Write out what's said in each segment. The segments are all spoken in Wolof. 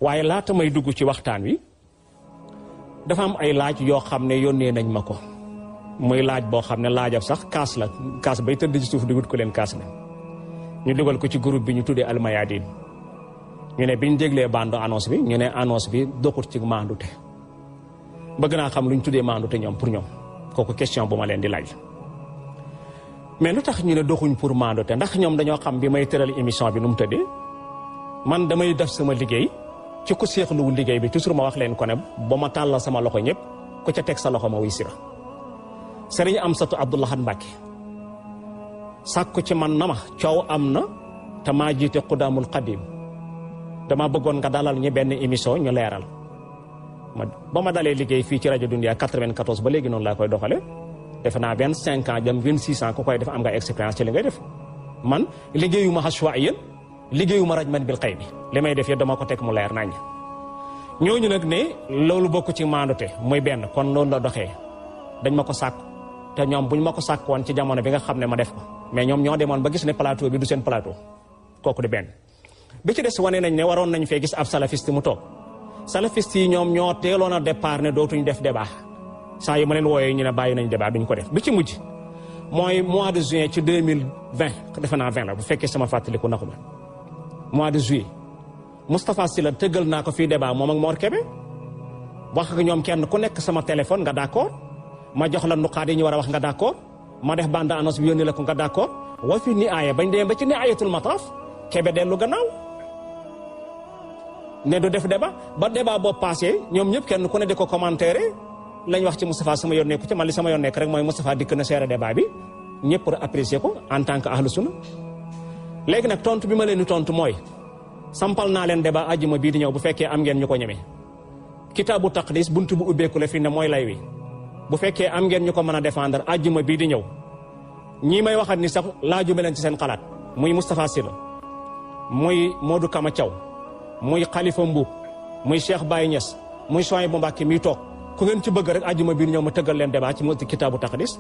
waaye laata may dugg ci waxtaan wi dafa am ay laaj yoo xam ne yónnee nañ ma ko muy laaj boo xam ne laajab sax kaas la kaas bay tëdd ci suuf di wut ko leen kaas na ñu dugal ko ci groupe bi ñu tuddee almayadin ñu ne biñ déglee bande annonce bi ñu ne annonce bi doxut ci maandute bëgg naa xam lu ñu tuddee maandute ñoom pour ñoom kooku question bu ma leen di laaj mais lu tax ñu ne doxuñ pour maandute ndax ñoom dañoo xam bi may tëral émission bi nu mu tëddee man damay def sama liggéey ci ku seexluwul liggéey bi toujours ma wax leen ko ne ba ma tàllal sama loxo ñëpp ku ca teg sa loxo ma wuy si la sëriñ Amsatu Abdou Lahad Mbacké sàkku ci man na ma coow am na te maa jiite Xudaamul Xadim dama bëggoon nga dalal ñi benn émission ñu leeral ba ma dalee liggéey fii ci rajo Dunia 94 ba léegi noonu laa koy doxale defe naa 25 ans jëm 26 ans ku koy def am nga expérience ci li ngay def man liggéeyuma ashwaiyan liggéeyuma rajman bil xay bi li may def yëpp dama ko teg mu leer nañ ñooñu nag ne loolu bokk ci maandute muy benn kon loolu la doxee dañ ma ko sàkku te ñoom buñ ma ko sàkk woon ci jamono bi nga xam ne ma def ko mais ñoom ñoo demoon ba gis ne plateau bi du seen plateau kooku di benn bi ci des wane nañ ne waroon nañ fee gis ab salafiste mu toog salafiste yi ñoom ñoo teeloon a départ ne dootuñ def débat saa yi ma leen wooyee ñu ne bàyyi nañ débat duñ ko def bi ci mujj mooy mois de juin ci 2020 defe naa 20 la bu fekkee sama fàttaliku naxu ma mois de juillet Moustapha Sylla tëggal naa ko fii débat moom ak Mor Kébé wax ak ñoom kenn ku nekk sama téléphone nga d'accord ma jox la nuqaat yi ñu war a wax nga d'accord ma def bande annonce bi yónni la ko nga d'accord wa fi ni aaya bañ demee ba ci ni ayatul mataaf Kébé dellu gannaaw ne du def débat ba débat boobu passé ñoom ñëpp kenn ku ne di ko commentaire lañ wax ci Moustapha sama yoon nekku ci man li sama yoon nekk rek mooy Moustapha dikk na seere débat bi ñëpp pour apprécier ko en tant que ahlu sunna léegi nag tontu bi ma leen di tontu mooy sampal naa leen débat àjjuma bii di ñëw bu fekkee am ngeen ñu ko ñeme kitaabu taqdis buntu bu ubbeeku la fi ne mooy lay wi bu fekkee am ngeen ñu ko mën a défendre àjjuma bii di ñëw ñii may waxat ni sax laajuma leen ci seen xalaat muy Moustapha Sylla muy Modou Kama Thiaw muy Khalifa Mbuub muy Cheikh Baye Niass muy Souhaïbou Mbacké miy toog ku ngeen ci bëgg rek àjjuma bii di ñëw ma tëggal leen débat ci kitaabu taqdis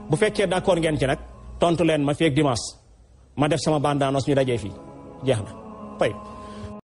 bu fekkee d'accord ngeen ci nag tontu leen ma feeg dimanche ma def sama bande annonce ñu dajee fii jeex na tey